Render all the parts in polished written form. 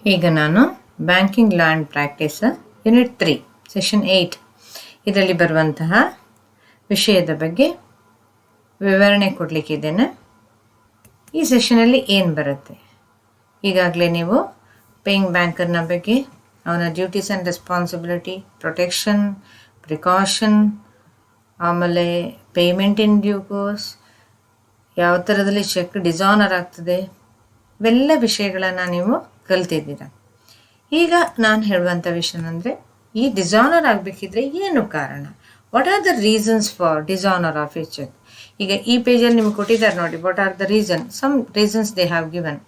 ಈಗ ನಾನು banking law and practice unit 3 session 8 ಇದರಲ್ಲಿ ಬರುವಂತಹ ವಿಷಯದ ಬಗ್ಗೆ ವಿವರಣೆ ಕೊಡಲಿಕ್ಕಿದ್ದೇನೆ. ಈ ಸೆಷನಲ್ಲಿ ಏನು ಬರುತ್ತೆ, ಈಗಾಗಲೇ ನೀವು ಪೇಯಿಂಗ್ ಬ್ಯಾಂಕರ್ನ ಬಗ್ಗೆ, ಅವನ duties and responsibility, protection, precaution, ಆಮೇಲೆ ಪೇಮೆಂಟ್ ಇನ್ ಡ್ಯೂ ಕೋರ್ಸ್, ಯಾವ ಥರದಲ್ಲಿ ಚೆಕ್ ಡಿಸಾನರ್ ಆಗ್ತದೆ, ಇವೆಲ್ಲ ವಿಷಯಗಳನ್ನು ನೀವು ಕಲ್ತಿದ್ದೀರ. ಈಗ ನಾನು ಹೇಳುವಂಥ ವಿಷಯ ಅಂದರೆ, ಈ ಡಿಸಾನರ್ ಆಗಬೇಕಿದ್ರೆ ಏನು ಕಾರಣ, what are the reasons for dishonour of a cheque. ಈಗ ಈ ಪೇಜಲ್ಲಿ ನಿಮ್ಗೆ ಕೊಟ್ಟಿದ್ದಾರೆ ನೋಡಿ, what are the reason, some reasons they have given.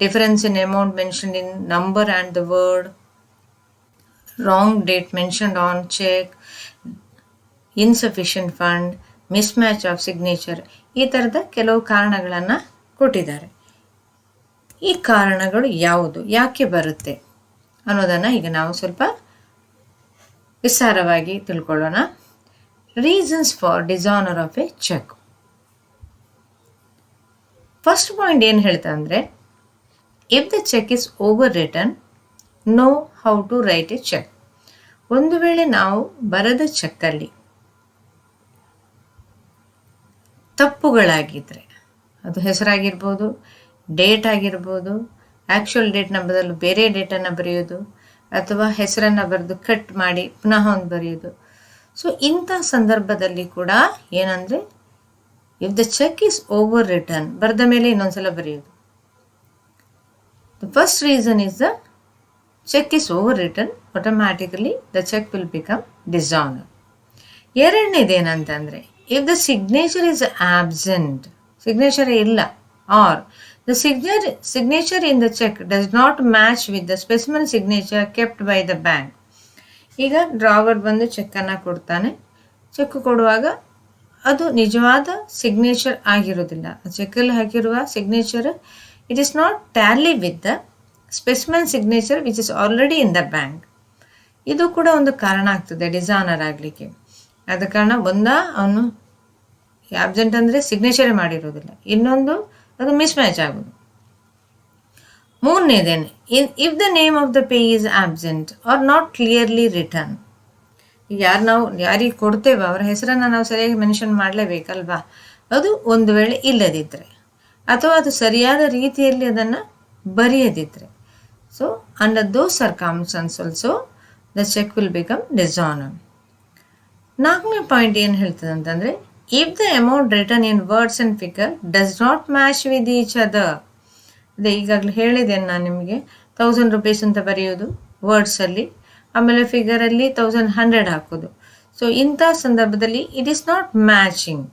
Difference in amount mentioned in number and the word, wrong date mentioned on cheque, insufficient fund, mismatch of signature, ಈ ಥರದ ಕೆಲವು ಕಾರಣಗಳನ್ನು ಕೊಟ್ಟಿದ್ದಾರೆ. ಈ ಕಾರಣಗಳು ಯಾವುದು, ಯಾಕೆ ಬರುತ್ತೆ ಅನ್ನೋದನ್ನು ಈಗ ನಾವು ಸ್ವಲ್ಪ ವಿಸ್ತಾರವಾಗಿ ತಿಳ್ಕೊಳ್ಳೋಣ. Reasons for dishonour of a cheque. First point ಏನು ಹೇಳ್ತಾ ಅಂದರೆ, if the cheque is overwritten, know how to write a cheque. ಒಂದು ವೇಳೆ ನಾವು ಬರೆದ ಚೆಕ್ಕಲ್ಲಿ ತಪ್ಪುಗಳಾಗಿದ್ದರೆ, ಅದು ಹೆಸರಾಗಿರ್ಬೋದು, ಡೇಟ್ ಆಗಿರ್ಬೋದು, ಆ್ಯಕ್ಚುಯಲ್ ಡೇಟ್ನ ಬದಲು ಬೇರೆ ಡೇಟನ್ನು ಬರೆಯೋದು, ಅಥವಾ ಹೆಸರನ್ನು ಬರೆದು ಕಟ್ ಮಾಡಿ ಪುನಃ ಒಂದು ಬರೆಯೋದು. ಸೊ ಇಂಥ ಸಂದರ್ಭದಲ್ಲಿ ಕೂಡ ಏನಂದರೆ, if the cheque is over return, ಬರೆದ ಮೇಲೆ ಇನ್ನೊಂದ್ಸಲ ಬರೆಯೋದು. The first reason is the cheque is over return, automatically the cheque will become dishonour. ಎರಡನೇದೇನಂತಂದರೆ, if the signature is absent, signature ಇಲ್ಲ, or the signature in the check does not match with the specimen signature kept by the bank. ಈಗ drawer ಬಂದು ಚೆಕ್ಕನ್ನು ಕೊಡ್ತಾನೆ, check ಕೊಡುವಾಗ ಅದು ನಿಜವಾದ signature ಆಗಿರೋದಿಲ್ಲ. ಚೆಕ್ಕಲ್ಲಿ ಹಾಕಿರುವ signature it is not Tally with the specimen signature which is already in the bank. ಇದು ಕೂಡ ಒಂದು ಕಾರಣ ಆಗ್ತದೆ ಡಿಸಾನರ್ ಆಗಲಿಕ್ಕೆ. ಆದ ಕಾರಣ ಅವನು ಆಬ್ಸೆಂಟ್ ಅಂದರೆ ಸಿಗ್ನೇಚರೇ ಮಾಡಿರೋದಿಲ್ಲ, ಇನ್ನೊಂದು ಅದು ಮಿಸ್ಮ್ಯಾಚ್ ಆಗೋದು. ಮೂರನೇದೇನೆ, if the name of the pay is absent or not clearly return. ಈಗ ಯಾರಿಗೆ ಕೊಡ್ತೇವೆ ಅವರ ಹೆಸರನ್ನು ನಾವು ಸರಿಯಾಗಿ ಮೆನ್ಷನ್ ಮಾಡಲೇಬೇಕಲ್ವಾ, ಅದು ಒಂದು ವೇಳೆ ಇಲ್ಲದಿದ್ದರೆ, ಅಥವಾ ಅದು ಸರಿಯಾದ ರೀತಿಯಲ್ಲಿ ಅದನ್ನು ಬರೆಯದಿದ್ದರೆ, so under those circumstances also the cheque will become dishonour. ನಾಲ್ಕನೇ ಪಾಯಿಂಟ್ ಏನು ಹೇಳ್ತದೆ ಅಂತಂದರೆ, if the amount written in words and figure does not match with each other. ಅದೇ ಈಗಾಗಲೇ ಹೇಳಿದ್ದೇನೆ ನಾನು ನಿಮಗೆ, 1000 rupees ಅಂತ ಬರೆಯೋದು ವರ್ಡ್ಸಲ್ಲಿ, ಆಮೇಲೆ ಫಿಗರಲ್ಲಿ 1100 ಹಾಕೋದು. ಸೊ ಇಂಥ ಸಂದರ್ಭದಲ್ಲಿ it is not matching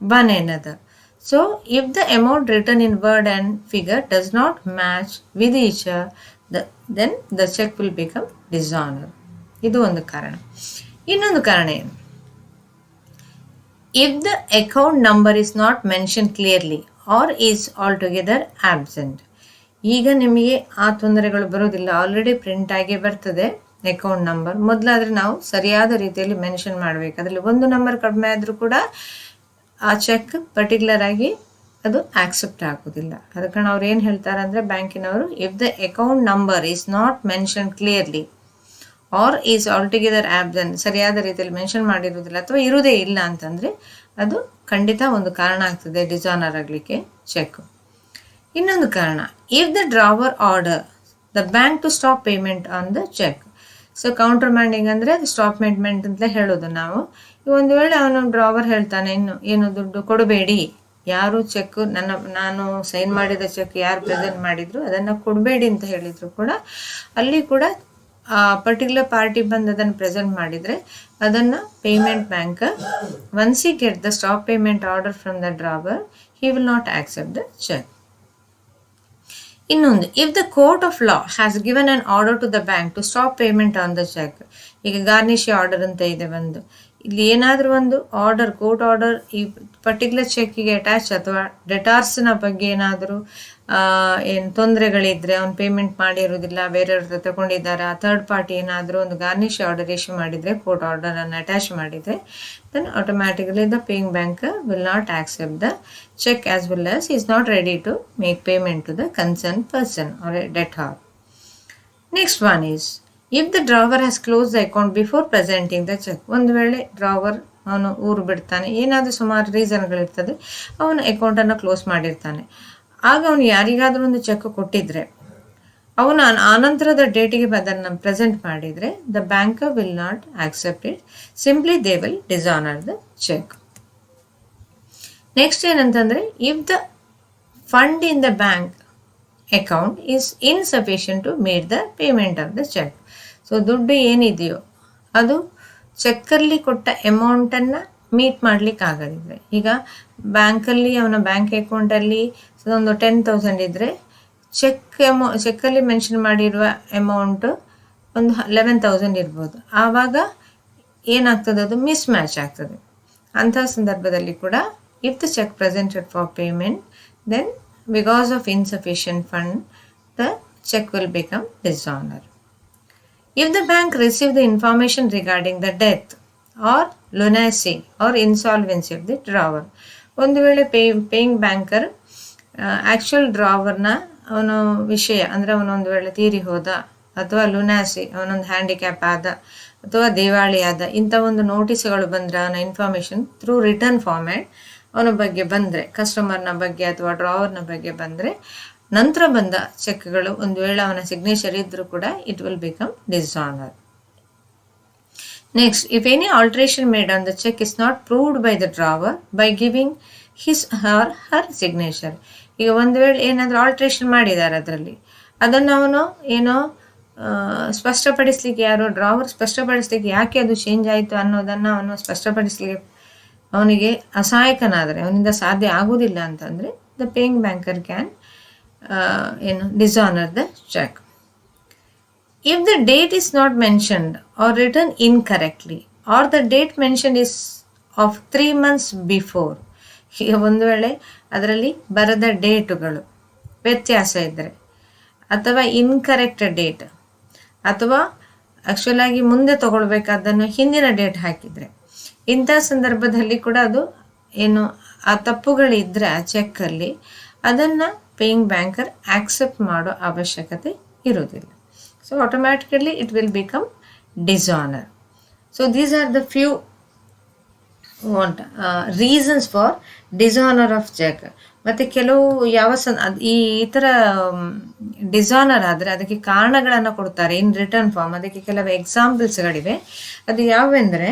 one another. So if the amount return in word and figure does not match with each then the cheque will become dishonour. ಇದು ಒಂದು ಕಾರಣ. ಇನ್ನೊಂದು ಕಾರಣ ಏನು, if the account number is not mentioned clearly or is altogether absent. ಈಗ ನಿಮಗೆ ಆ ತೊಂದರೆಗಳು ಬರೋದಿಲ್ಲ, ಆಲ್ರೆಡಿ ಪ್ರಿಂಟ್ ಆಗಿ ಬರ್ತದೆ ಅಕೌಂಟ್ ನಂಬರ್. ಮೊದಲಾದರೆ ನಾವು ಸರಿಯಾದ ರೀತಿಯಲ್ಲಿ ಮೆನ್ಷನ್ ಮಾಡಬೇಕು, ಅದರಲ್ಲಿ ಒಂದು ನಂಬರ್ ಕಡಿಮೆ ಆದರೂ ಕೂಡ ಆ ಚೆಕ್ ಪರ್ಟಿಕ್ಯುಲರ್ ಆಗಿ ಅದು ಆಕ್ಸೆಪ್ಟ್ ಆಗೋದಿಲ್ಲ. ಅದ ಕಾರಣ ಅವ್ರು ಏನು ಹೇಳ್ತಾರೆ ಅಂದರೆ, ಬ್ಯಾಂಕಿನವರು, if the account number is not mention clearly or is altogether absent, ಸರಿಯಾದ ರೀತಿಯಲ್ಲಿ ಮೆನ್ಷನ್ ಮಾಡಿರೋದಿಲ್ಲ ಅಥವಾ ಇರುವುದೇ ಇಲ್ಲ ಅಂತಂದರೆ ಅದು ಖಂಡಿತ ಒಂದು ಕಾರಣ ಆಗ್ತದೆ ಡಿಸಾನರ್ ಆಗಲಿಕ್ಕೆ ಚೆಕ್. ಇನ್ನೊಂದು ಕಾರಣ, if the drawer order the bank to stop payment on the cheque. So countermanding ಅಂದರೆ ಅದು ಸ್ಟಾಪ್ ಪೇಮೆಂಟ್ ಅಂತಲೇ ಹೇಳೋದು ನಾವು. ಒಂದು ವೇಳೆ ಅವನು ಡ್ರಾವರ್ ಹೇಳ್ತಾನೆ, ಏನು ದುಡ್ಡು ಕೊಡಬೇಡಿ, ಯಾರು ಚೆಕ್ ನಾನು ಸೈನ್ ಮಾಡಿದ ಚೆಕ್ ಯಾರು ಪ್ರೆಸೆಂಟ್ ಮಾಡಿದ್ರು ಅದನ್ನು ಕೊಡಬೇಡಿ ಅಂತ ಹೇಳಿದ್ರು ಕೂಡ, ಅಲ್ಲಿ ಕೂಡ ಆ ಪರ್ಟಿಕ್ಯುಲರ್ ಪಾರ್ಟಿ ಬಂದು ಅದನ್ನು ಪ್ರೆಸೆಂಟ್ ಮಾಡಿದರೆ ಅದನ್ನು payment bank, once he get the stop payment order from the drawer, he will not accept the cheque. ಇನ್ನೊಂದು, if the court of law has given an order to the bank to stop payment on the cheque. ಈಗ garnishee order ಅಂತ ಇದೆ ಒಂದು, ಇಲ್ಲಿ ಏನಾದರೂ ಒಂದು order, court order ಈ particular ಚೆಕ್ಕಿಗೆ ಅಟ್ಯಾಚ್, ಅಥವಾ ಡೆಟಾರ್ಸ್ನ ಬಗ್ಗೆ ಏನಾದರೂ ಏನು ತೊಂದರೆಗಳಿದ್ದರೆ, ಅವ್ನು ಪೇಮೆಂಟ್ ಮಾಡಿರೋದಿಲ್ಲ, ಬೇರೆಯವ್ರ ಹತ್ರ ತಗೊಂಡಿದ್ದಾರೆ, ಥರ್ಡ್ ಪಾರ್ಟಿ ಏನಾದರೂ ಒಂದು ಗಾರ್ನಿಶ್ ಆರ್ಡರ್ ಇಶ್ಯೂ ಮಾಡಿದರೆ, ಕೋರ್ಟ್ ಆರ್ಡರನ್ನು ಅಟ್ಯಾಚ್ ಮಾಡಿದರೆ, then automatically the paying bank will not accept the cheque as well as is not ready to make payment to the concern person or a debtor. Next one is if the drawer has close the account before presenting the cheque. ಒಂದು ವೇಳೆ drawer ಅವನು ಊರು ಬಿಡ್ತಾನೆ, ಏನಾದರೂ ಸುಮಾರು ರೀಸನ್ಗಳಿರ್ತದೆ, ಅವನು ಅಕೌಂಟನ್ನು close ಮಾಡಿರ್ತಾನೆ. ಆಗ ಅವನು ಯಾರಿಗಾದರೂ ಒಂದು ಚೆಕ್ ಕೊಟ್ಟಿದ್ರೆ ಅವನು ಆನಂತರದ ಡೇಟಿಗೆ ಅದನ್ನು ಪ್ರೆಸೆಂಟ್ ಮಾಡಿದರೆ the banker will not accept it, simply they will dishonour the cheque. Next ಏನಂತಂದರೆ if the fund in the bank account is insufficient to made the payment of the cheque. So ದುಡ್ಡು ಏನಿದೆಯೋ ಅದು ಚೆಕ್ಕಲ್ಲಿ ಕೊಟ್ಟ ಅಮೌಂಟನ್ನು meet ಮಾಡಲಿಕ್ಕೆ ಆಗದಿದ್ರೆ, ಈಗ ಬ್ಯಾಂಕಲ್ಲಿ ಅವನ ಬ್ಯಾಂಕ್ ಅಕೌಂಟಲ್ಲಿ ಒಂದು 10,000 ಇದ್ದರೆ ಚೆಕ್ಕಲ್ಲಿ ಮೆನ್ಷನ್ ಮಾಡಿರುವ ಅಮೌಂಟು ಒಂದು 11,000 ಇರ್ಬೋದು. ಆವಾಗ ಏನಾಗ್ತದೆ, ಅದು ಮಿಸ್ ಮ್ಯಾಚ್ ಆಗ್ತದೆ. ಅಂಥ ಸಂದರ್ಭದಲ್ಲಿ ಕೂಡ if the cheque presented for payment then because of insufficient fund the cheque will become dishonour. If the bank received the information regarding the death or lunacy or insolvency of the drawer, ಒಂದು ವೇಳೆ paying banker actual ಡ್ರಾವರ್ನ ಅವನ ವಿಷಯ ಅಂದರೆ ಅವನೊಂದು ವೇಳೆ ತೀರಿ ಹೋದ, ಅಥವಾ ಲುನಾಸಿ ಅವನೊಂದು ಹ್ಯಾಂಡಿಕ್ಯಾಪ್ ಆದ, ಅಥವಾ ದಿವಾಳಿ ಆದ, ಇಂಥ ಒಂದು ನೋಟಿಸ್ಗಳು ಬಂದರೆ ಅವನ ಇನ್ಫಾರ್ಮೇಷನ್ ಥ್ರೂ ರಿಟರ್ನ್ ಫಾರ್ಮ್ಯಾಟ್ ಅವನ ಬಗ್ಗೆ ಬಂದರೆ, ಕಸ್ಟಮರ್ನ ಬಗ್ಗೆ ಅಥವಾ ಡ್ರಾವರ್ನ ಬಗ್ಗೆ ಬಂದರೆ, ನಂತರ ಬಂದ ಚೆಕ್ಗಳು ಒಂದು ವೇಳೆ ಅವನ ಸಿಗ್ನೇಚರ್ ಇದ್ದರೂ ಕೂಡ it will become dishonour. Next, if any alteration made on the cheque is not proved by the drawer by giving his or her signature. ಈಗ ಒಂದು ವೇಳೆ ಏನಾದರೂ ಆಲ್ಟ್ರೇಷನ್ ಮಾಡಿದ್ದಾರೆ ಅದರಲ್ಲಿ, ಅದನ್ನು ಅವನು ಏನೋ ಸ್ಪಷ್ಟಪಡಿಸ್ಲಿಕ್ಕೆ, ಯಾರೋ ಡ್ರಾವರ್ ಸ್ಪಷ್ಟಪಡಿಸ್ಲಿಕ್ಕೆ ಯಾಕೆ ಅದು ಚೇಂಜ್ ಆಯಿತು ಅನ್ನೋದನ್ನು ಅವನು ಸ್ಪಷ್ಟಪಡಿಸ್ಲಿಕ್ಕೆ ಅವನಿಗೆ ಅಸಹಾಯಕನಾದರೆ, ಅವನಿಂದ ಸಾಧ್ಯ ಆಗುವುದಿಲ್ಲ ಅಂತಂದರೆ the paying banker can dishonor the check. If the date is not mentioned or written incorrectly or the date mentioned is of 3 months before, ಒಂದು ವೇಳೆ ಅದರಲ್ಲಿ ಬರದ ಡೇಟುಗಳು ವ್ಯತ್ಯಾಸ ಇದ್ದರೆ, ಅಥವಾ ಇನ್ಕರೆಕ್ಟ್ ಡೇಟ್, ಅಥವಾ ಆ್ಯಕ್ಚುಲಾಗಿ ಮುಂದೆ ತಗೊಳ್ಬೇಕಾದನ್ನು ಹಿಂದಿನ ಡೇಟ್ ಹಾಕಿದರೆ, ಇಂಥ ಸಂದರ್ಭದಲ್ಲಿ ಕೂಡ ಅದು ಏನು ಆ ತಪ್ಪುಗಳಿದ್ದರೆ ಆ ಚೆಕ್ಕಲ್ಲಿ ಅದನ್ನು ಪೇಯಿಂಗ್ ಬ್ಯಾಂಕರ್ ಆಕ್ಸೆಪ್ಟ್ ಮಾಡೋ ಅವಶ್ಯಕತೆ ಇರೋದಿಲ್ಲ. So automatically it will become dishonour. So these are the few reasons for dishonour of cheque. ಮತ್ತು ಕೆಲವು ಈ ಥರ ಡಿಸಾನರ್ ಆದರೆ ಅದಕ್ಕೆ ಕಾರಣಗಳನ್ನು ಕೊಡ್ತಾರೆ ಇನ್ ರಿಟರ್ನ್ ಫಾರ್ಮ್. ಅದಕ್ಕೆ ಕೆಲವು ಎಕ್ಸಾಂಪಲ್ಸ್ಗಳಿವೆ. ಅದು ಯಾವೆಂದರೆ,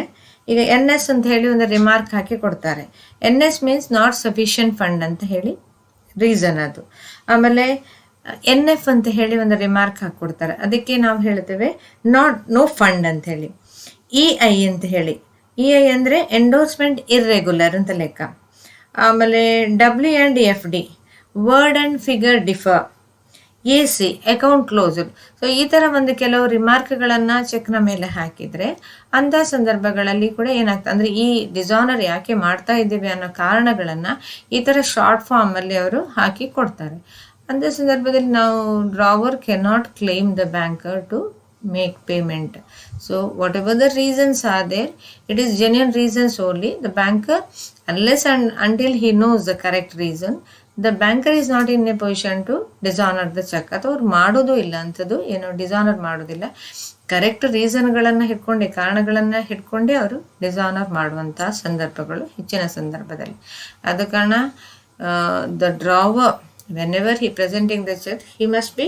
ಈಗ NS ಅಂತ ಹೇಳಿ ಒಂದು ರಿಮಾರ್ಕ್ ಹಾಕಿ ಕೊಡ್ತಾರೆ. NS means not sufficient fund ಅಂತ ಹೇಳಿ ರೀಸನ್ ಅದು. ಆಮೇಲೆ NF ಅಂತ ಹೇಳಿ ಒಂದು ರಿಮಾರ್ಕ್ ಹಾಕ್ಕೊಡ್ತಾರೆ, ಅದಕ್ಕೆ ನಾವು ಹೇಳ್ತೇವೆ ನೋ ಫಂಡ್ ಅಂತ ಹೇಳಿ. EI ಅಂತ ಹೇಳಿ, EI ಅಂದರೆ ಎಂಡೋರ್ಸ್ಮೆಂಟ್ ಇರ್ರೆಗ್ಯುಲರ್ ಅಂತ ಲೆಕ್ಕ. ಆಮೇಲೆ WD word and figure differ, AC account closed. So ಈ ಥರ ಒಂದು ಕೆಲವು ರಿಮಾರ್ಕ್ಗಳನ್ನು ಚೆಕ್ನ ಮೇಲೆ ಹಾಕಿದರೆ ಅಂಥ ಸಂದರ್ಭಗಳಲ್ಲಿ ಕೂಡ ಏನಾಗ್ತದೆ ಅಂದರೆ ಈ ಡಿಸಾನರ್ ಯಾಕೆ ಮಾಡ್ತಾ ಇದ್ದೀವಿ ಅನ್ನೋ ಕಾರಣಗಳನ್ನು ಈ ಥರ ಶಾರ್ಟ್ ಫಾರ್ಮಲ್ಲಿ ಅವರು ಹಾಕಿ ಕೊಡ್ತಾರೆ. ಅಂಥ ಸಂದರ್ಭದಲ್ಲಿ ನಾವು drawer cannot claim the banker to make payment. So whatever the reasons are there, it is genuine reasons only. The banker unless and until he knows the correct reason, the banker is not in a position to dishonour the cheque. ಅಥವಾ ಅವ್ರು ಮಾಡೋದು ಇಲ್ಲ ಅಂಥದ್ದು, ಏನೋ dishonour ಮಾಡೋದಿಲ್ಲ. Correct ರೀಸನ್ಗಳನ್ನು ಹಿಡ್ಕೊಂಡೆ, ಕಾರಣಗಳನ್ನು ಹಿಡ್ಕೊಂಡೇ ಅವರು dishonour ಮಾಡುವಂಥ ಸಂದರ್ಭಗಳು ಹೆಚ್ಚಿನ ಸಂದರ್ಭದಲ್ಲಿ. ಆದ ಕಾರಣ the drawer whenever he presenting the check, he must be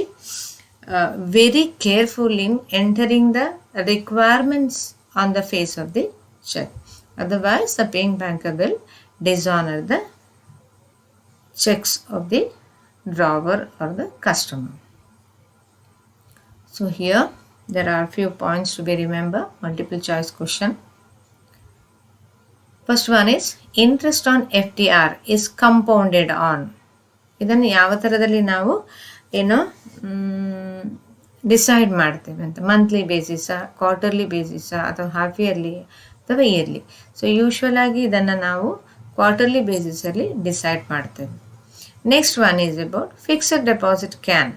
very careful in entering the requirements on the face of the check. Otherwise the paying banker will dishonor the checks of the drawer or the customer. So here there are few points to be remember. Multiple choice question. First one is interest on FTR is compounded on. ಇದನ್ನು ಯಾವ ಥರದಲ್ಲಿ ನಾವು ಏನೋ decide ಮಾಡ್ತೇವೆ ಅಂತ, monthly ಬೇಸಿಸಾ, quarterly ಬೇಸಿಸಾ, ಅಥವಾ half yearly ಅಥವಾ ಇಯರ್ಲಿ. ಸೊ ಯೂಶ್ವಲ್ ಆಗಿ ಇದನ್ನು ನಾವು ಕ್ವಾರ್ಟರ್ಲಿ ಬೇಸಿಸಲ್ಲಿ ಡಿಸೈಡ್ ಮಾಡ್ತೇವೆ. Next one is about fixed deposit can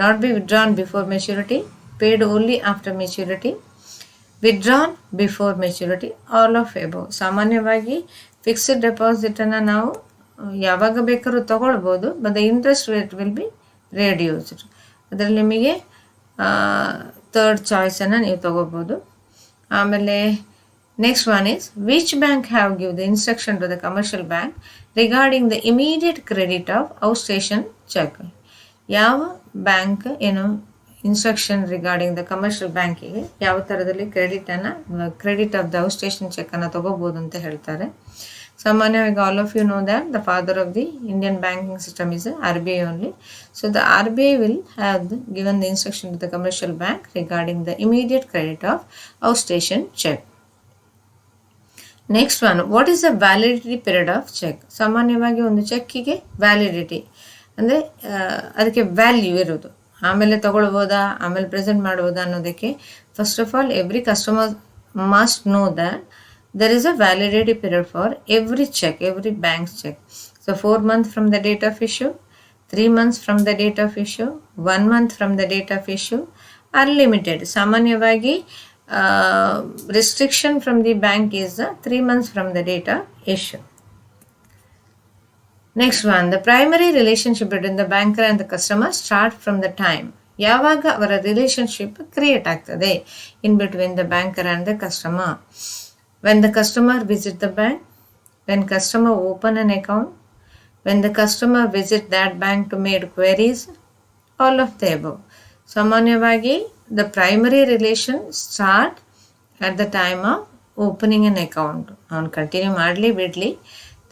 not be withdrawn before maturity, paid only after maturity, withdrawn before maturity, all of above. ಸಾಮಾನ್ಯವಾಗಿ fixed ಡೆಪಾಸಿಟನ್ನು ನಾವು ಯಾವಾಗ ಬೇಕಾದ್ರೂ ತಗೊಳ್ಬೋದು, but the interest rate will be reduced. ಅದರಲ್ಲಿ ನಿಮಗೆ third ಚಾಯ್ಸನ್ನು ನೀವು ತಗೋಬೋದು. ಆಮೇಲೆ next one is which bank have give the instruction to the commercial bank regarding the immediate credit of out station cheque. ಯಾವ ಬ್ಯಾಂಕ್ ಏನು ಇನ್ಸ್ಟ್ರಕ್ಷನ್ ರಿಗಾರ್ಡಿಂಗ್ ದ ಕಮರ್ಷಿಯಲ್ ಬ್ಯಾಂಕಿಗೆ ಯಾವ ಥರದಲ್ಲಿ credit of the out station ಚೆಕ್ಕನ್ನು ತಗೋಬೋದು ಅಂತ ಹೇಳ್ತಾರೆ. ಸಾಮಾನ್ಯವಾಗಿ all of you know that the father of the Indian banking system is RBI only. So the RBI will have given the instruction to the commercial bank regarding the immediate credit of outstation check. Next one, what is the validity period of check? ಸಾಮಾನ್ಯವಾಗಿ ಒಂದು ಚೆಕ್ಕಿಗೆ validity ಅಂದರೆ ಅದಕ್ಕೆ value ಇರೋದು, ಆಮೇಲೆ ತಗೊಳ್ಬೋದಾ ಆಮೇಲೆ present ಮಾಡ್ಬೋದಾ ಅನ್ನೋದಕ್ಕೆ first of all every customer must know that there is a validity period for every check, every bank check. So 4 months from the date of issue, 3 months from the date of issue, 1 month from the date of issue, unlimited. ಸಾಮಾನ್ಯವಾಗಿ restriction from the bank is 3 months from the date of issue. Next one, the primary relationship between the banker and the customer start from the time. ಯಾವಾಗ ಅವರ relationship create ಆಗ್ತದೆ in between the banker and the customer? When the customer visit the bank, when customer open an account, when the customer visit that bank to make queries, all of the above. ಸಾಮಾನ್ಯವಾಗಿ the primary relation start at the time of opening an account. ಅವನು continue ಮಾಡಲಿ ಬಿಡಲಿ,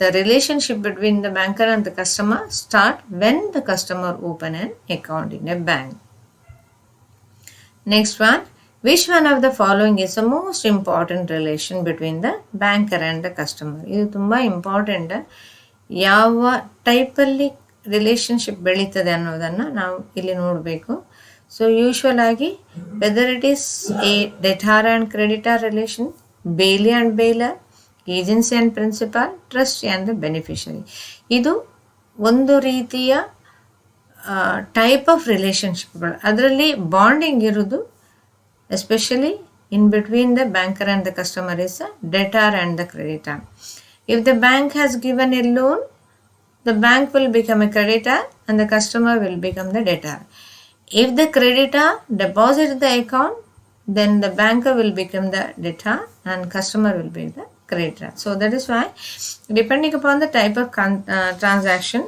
the relationship between the banker and the customer start when the customer open an account in a bank. Next one, which one of the following is the most important relation between the banker and the customer? ಇದು ತುಂಬ important. ಯಾವ ಟೈಪಲ್ಲಿ relationship ಬೆಳೀತದೆ ಅನ್ನೋದನ್ನು ನಾವು ಇಲ್ಲಿ ನೋಡಬೇಕು. So usual ಆಗಿ whether it is a debtor and creditor relation, bailee and bailor, agency and principal, trustee and the beneficiary. ಇದು ಒಂದು ರೀತಿಯ ಟೈಪ್ ಆಫ್ ರಿಲೇಷನ್ಶಿಪ್ಗಳು. ಅದರಲ್ಲಿ ಬಾಂಡಿಂಗ್ ಇರೋದು especially in between the banker and the customer is the debtor and the creditor. If the bank has given a loan, the bank will become a creditor and the customer will become the debtor. If the creditor deposits the account, then the banker will become the debtor and customer will be the creditor. So that is why, depending upon the type of transaction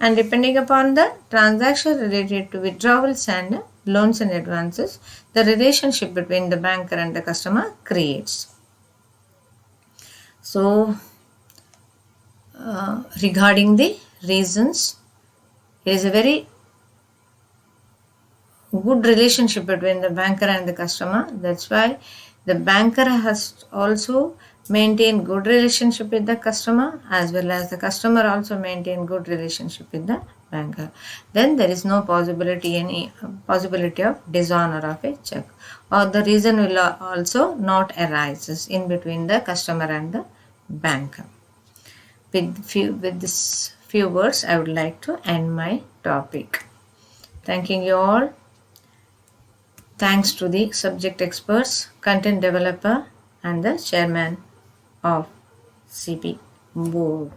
and depending upon the transaction related to withdrawals and loans and advances, the relationship between the banker and the customer creates. So regarding the reasons, it is a very good relationship between the banker and the customer. That's why the banker has also maintained good relationship with the customer, as well as the customer also maintain good relationship with the banker. Then there is no any possibility of dishonor of a check, or the reason will also not arises in between the customer and the banker. With this few words, I would like to end my topic. Thanking you all. Thanks to the subject experts, content developer, and the chairman of CP board.